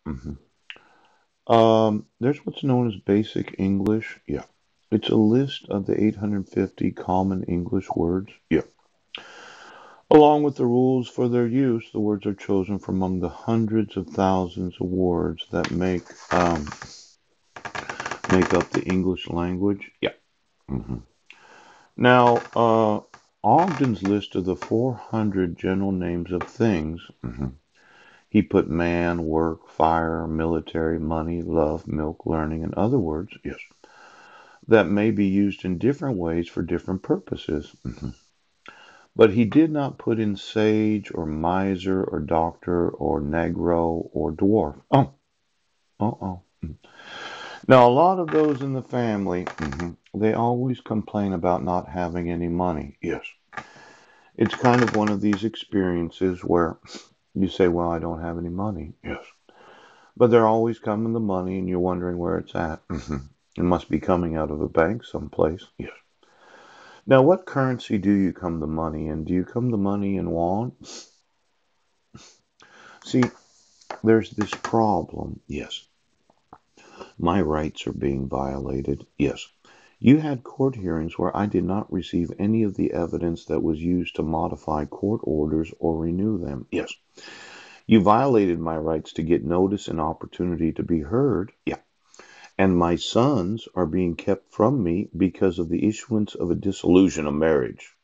hmm There's what's known as Basic English. Yeah. It's a list of the 850 common English words. Yeah. Along with the rules for their use, the words are chosen from among the hundreds of thousands of words that make up the English language. Yeah. hmm Now, Ogden's list of the 400 general names of things. He put man, work, fire, military, money, love, milk, learning, and other words, yes, that may be used in different ways for different purposes. But he did not put in sage or miser or doctor or negro or dwarf. Oh, uh-oh. Now, a lot of those in the family, they always complain about not having any money. Yes. It's kind of one of these experiences where you say, well, I don't have any money. Yes. But they're always coming the money and you're wondering where it's at. It must be coming out of a bank someplace. Yes. Now, what currency do you come the money in? Do you come the money in won? See, there's this problem. Yes. My rights are being violated. Yes. You had court hearings where I did not receive any of the evidence that was used to modify court orders or renew them. Yes. You violated my rights to get notice and opportunity to be heard. Yeah. And my sons are being kept from me because of the issuance of a dissolution of marriage.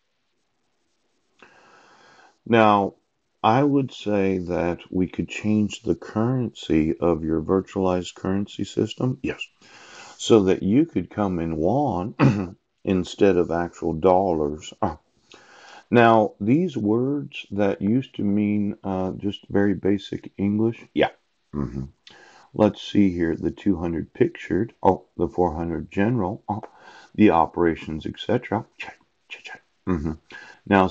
Now, I would say that we could change the currency of your virtualized currency system. Yes. So that you could come in won instead of actual dollars. Now, these words that used to mean just very basic English. Yeah. hmm Let's see here. The 200 pictured. Oh, the 400 general. Oh, the operations, etc. Check, check, check. Now,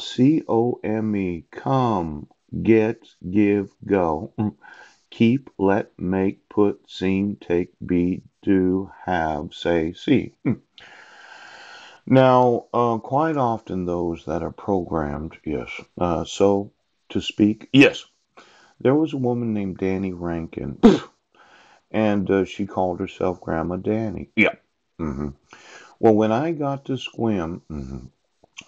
come, get, give, go. Keep, let, make, put, seem, take, be, do, have, say, see. Now, quite often those that are programmed, yes. So to speak, yes. There was a woman named Danny Rankin, and she called herself Grandma Danny. Yeah. hmm Well, when I got to Squim,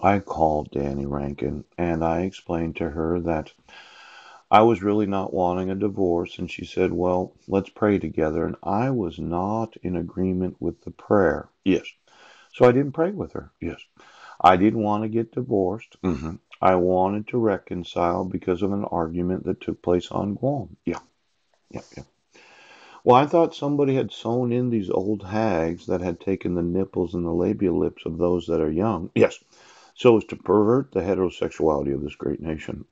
I called Danny Rankin and I explained to her that I was really not wanting a divorce. And she said, well, let's pray together. And I was not in agreement with the prayer. Yes. So I didn't pray with her. Yes. I didn't want to get divorced. I wanted to reconcile because of an argument that took place on Guam. Yeah. Yeah. Yeah. Well, I thought somebody had sewn in these old hags that had taken the nipples and the labial lips of those that are young. Yes. So as to pervert the heterosexuality of this great nation.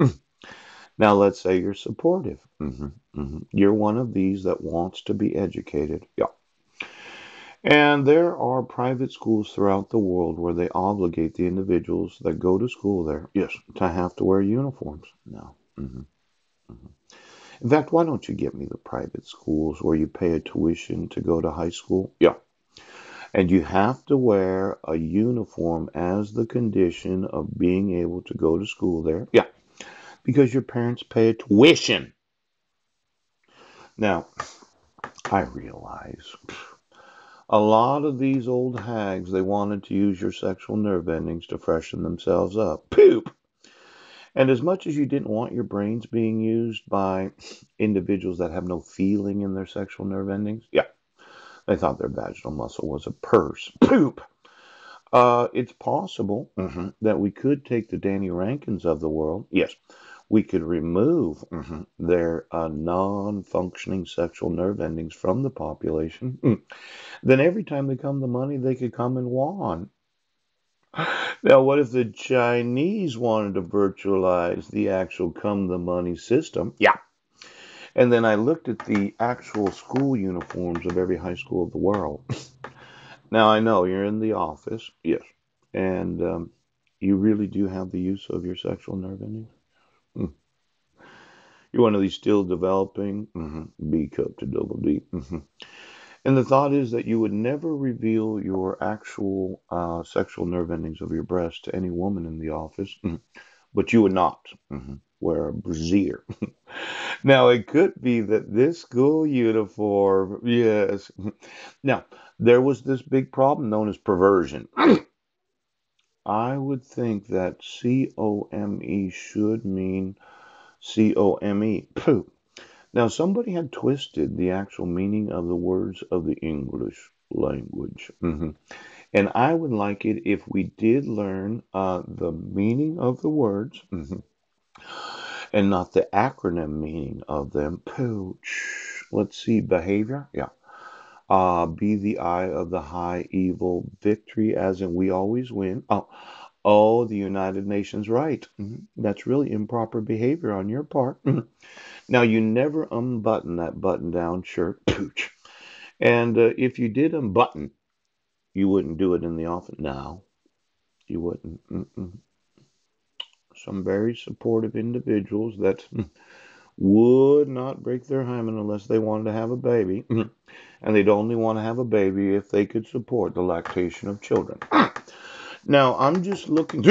Now, let's say you're supportive. You're one of these that wants to be educated. Yeah. And there are private schools throughout the world where they obligate the individuals that go to school there, yes, to have to wear uniforms. No. In fact, why don't you get me the private schools where you pay a tuition to go to high school? Yeah. And you have to wear a uniform as the condition of being able to go to school there. Yeah. Because your parents pay a tuition. Now, I realize a lot of these old hags, they wanted to use your sexual nerve endings to freshen themselves up. Poop! And as much as you didn't want your brains being used by individuals that have no feeling in their sexual nerve endings, yeah, they thought their vaginal muscle was a purse. Poop! It's possible that we could take the Danny Rankins of the world. Yes, we could remove their non-functioning sexual nerve endings from the population. Then every time they come to money, they could come in won. Now, what if the Chinese wanted to virtualize the actual come the money system? Yeah. And then I looked at the actual school uniforms of every high school of the world. Now, I know you're in the office, yes, and you really do have the use of your sexual nerve endings. Mm. You're one of these still developing B cup to double D. And the thought is that you would never reveal your actual sexual nerve endings of your breast to any woman in the office. but you would not wear a brassiere. Now, it could be that this school uniform, yes. Now, there was this big problem known as perversion. I would think that COME should mean COME. Pooh. Now, somebody had twisted the actual meaning of the words of the English language. And I would like it if we did learn the meaning of the words and not the acronym meaning of them. Pooch. Let's see, behavior. Yeah. Be the eye of the high evil victory, as in we always win. Oh, the United Nations right. That's really improper behavior on your part. Now, you never unbutton that button down shirt. Pooch. And if you did unbutton, you wouldn't do it in the office. No, you wouldn't. Some very supportive individuals that would not break their hymen unless they wanted to have a baby. And they'd only want to have a baby if they could support the lactation of children. Now, I'm just looking.